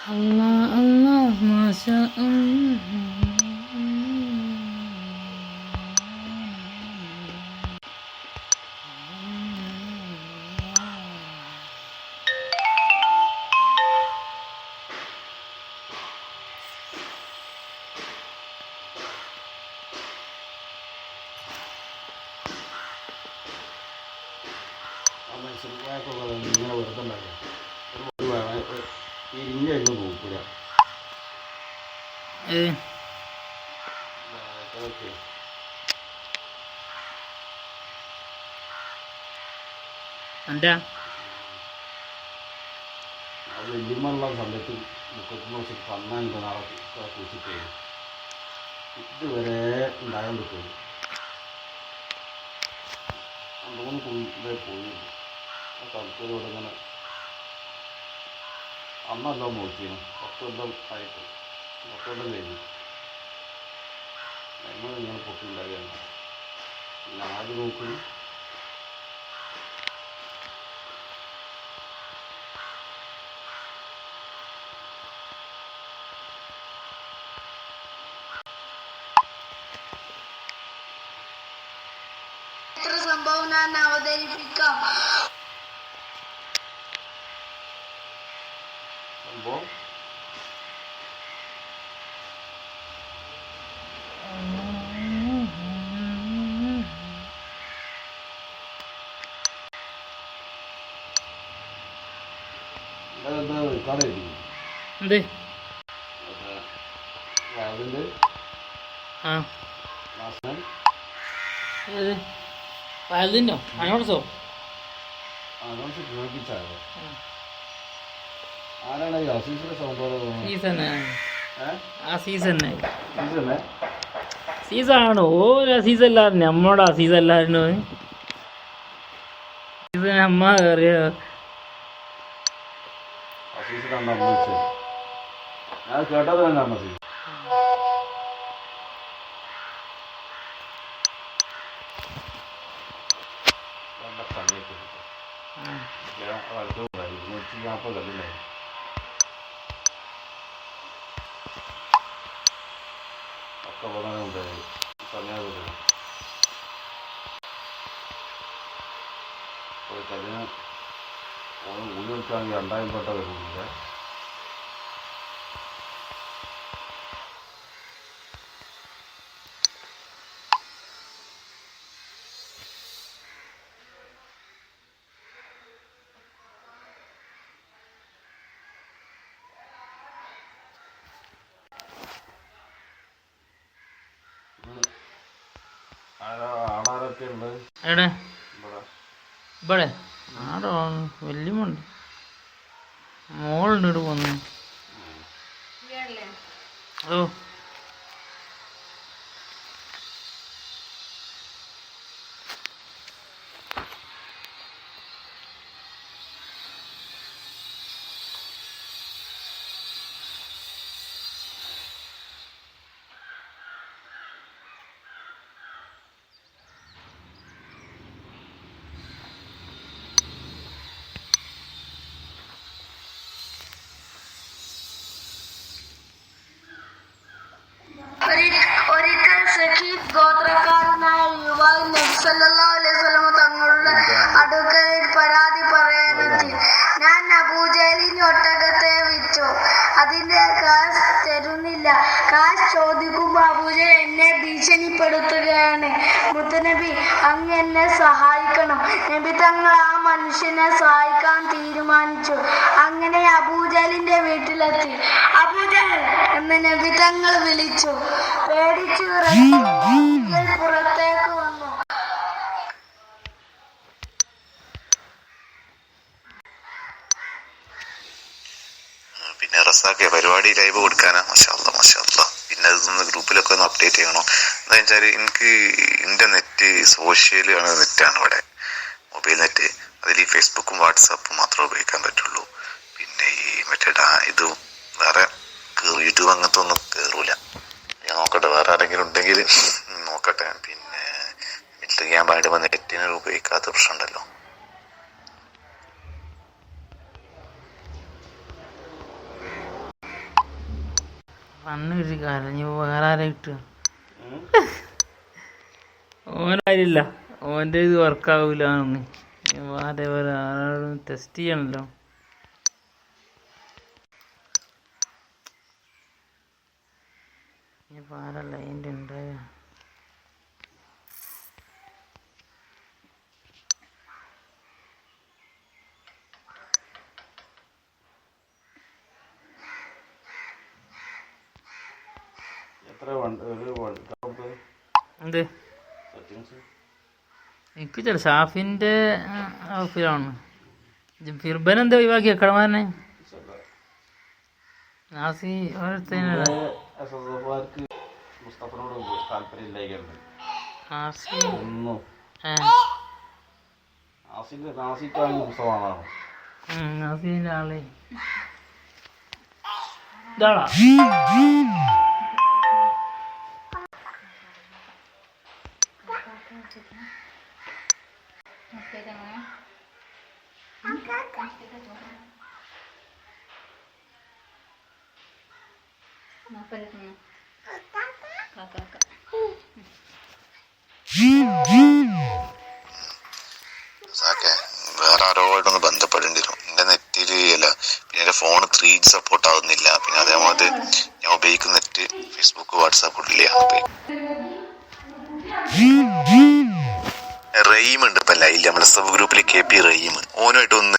Allah Allah Masya Allah. ഇങ്ങനെ വെറുതെ ഇരിഞ്ഞൊന്നും നോക്കൂല. അത് വലിയമ്മള്ള സമയത്ത് മുക്കത്തിന് വെച്ച് കണ്ണാണ്ട് നാളെ കുളിച്ചിട്ട് ഇതുവരെ ഉണ്ടാകാൻ പറ്റുള്ളൂ. 2-3 കുളിയിലേ പോയി തലത്തോടെ ഇങ്ങനെ അന്നെല്ലാം നോക്കിയാണ് 10 കൊല്ലം ആയിട്ട് 10 കൊല്ലം കഴിഞ്ഞു. ഇങ്ങനെ പൊട്ടിണ്ടാകുകയാണ്. പിന്നെ ആദ്യം നോക്കുന്നു സംഭവം ഞാൻ അവതരിപ്പിക്കാം. സംഭവം എന്ത് വയലിനോ അനോൺസോ ആരാണ് ഈ അസീസിന്റെ സീസണാണ്. ഓരോ അസീസല്ലാരും നമ്മടെ അസീസല്ലാരും സീസൺ അമ്മ കയറിയ ഞാൻ കേട്ടത് തന്നെ ഒക്കെ വളരെ ഉണ്ടായി സമയം ഒരു കല്യാണം ഊരി വെച്ചാണെങ്കിൽ 2000 പെട്ട വരുന്നില്ല. ആടാരൊക്കെ ഉണ്ട് ഇവിടെ ആടോ വല്യമുണ്ട് മോളുണ്ട് ഇവിടെ പോന്നു. ഓ ഒരിക്കൽ സഖീഫ് ഗോത്രക്കാരനായ യുവാവ് നബി സല്ലല്ലാഹു അലൈഹി വസല്ലം തങ്ങളുടെ അടുക്കൽ പരാതി പറയാനെത്തി. ഞാൻ അബൂജഹലിന് ഒട്ടകത്തെ വിറ്റു, അതിന്റെ കാശ് തരുന്നില്ല. കാശ് ചോദിക്കുമ്പോൾ അബൂജഹൽ എന്നെ ഭീഷണിപ്പെടുത്തുകയാണ്. മുത്തുനബി, അങ്ങ് എന്നെ സഹായിക്കണം. നബി തങ്ങൾ ആ മനുഷ്യനെ സഹായിക്കാൻ തീരുമാനിച്ചു. അങ്ങനെ അബൂജഹലിന്റെ വീട്ടിലെത്തി. അബൂജഹൽ എന്ന് നബി തങ്ങൾ വിളിച്ചു. പേടിച്ചു പുറത്തേക്ക് വന്നു. പിന്നെ റസാക്കിയ പരിപാടി ലൈവ് കൊടുക്കാനാ. മാഷാഅല്ലാ മാഷാഅല്ലാ. പിന്നെ അതൊന്ന് ഗ്രൂപ്പിലൊക്കെ ഒന്ന് അപ്ഡേറ്റ് ചെയ്യണോ. എന്താ വെച്ചാൽ എനിക്ക് എൻ്റെ നെറ്റ് സോഷ്യൽ ആണ് നെറ്റാണ് ഇവിടെ, മൊബൈൽ നെറ്റ്. അതിൽ ഈ ഫേസ്ബുക്കും വാട്സാപ്പും മാത്രമേ ഉപയോഗിക്കാൻ പറ്റുള്ളൂ. പിന്നെ ഈ മറ്റേ ഇതും വേറെ യൂട്യൂബ് അങ്ങനത്തെ ഒന്നും കയറൂല. ഞാൻ നോക്കട്ടെ, വേറെ ആരെങ്കിലും ഉണ്ടെങ്കിൽ നോക്കട്ടെ. പിന്നെ മിലിറ്ററി ക്യാമ്പായിട്ട് വന്ന് നെറ്റിന് ഉപയോഗിക്കാത്ത പ്രശ്നമുണ്ടല്ലോ. പണ്ണ് കിട്ടി കരഞ്ഞു വേറെ ആരെ കിട്ടുക ഓനായില്ല ഓൻ്റെ ഇത് വർക്കാവൂല വേറെ ആരോടും ടെസ്റ്റ് ചെയ്യണല്ലോ ഇനിയിപ്പോൾ ആരല്ല അതിൻ്റെ ഉണ്ടായ എന്ത് എനിക്ക് ചില ഷാഫിൻ്റെ ഓഫിലാണ് ഫിർബൻ എന്താ ഒഴിവാക്കി എക്കടമാരനെ നാസി ഓരോരുത്തരല്ലേ നാസി നാസിൻ്റെ ആളെ ഇതാളാ വേറെ ആരോടൊന്ന് ബന്ധപ്പെടേണ്ടി വരും. എന്റെ നെറ്റിൽ അല്ല, പിന്നെ എന്റെ ഫോൺ 3G സപ്പോർട്ട് ആവുന്നില്ല. പിന്നെ അതേമാതിരി ഞാൻ ഉപയോഗിക്കുന്ന നെറ്റ് ഫേസ്ബുക്ക് വാട്സാപ്പ് ഇല്ല. റഹീം ഉണ്ട് ഇപ്പൊ ലൈനിൽ, നമ്മളെ സബ് ഗ്രൂപ്പിൽ KP റഹീം, ഓനുമായിട്ട് ഒന്ന്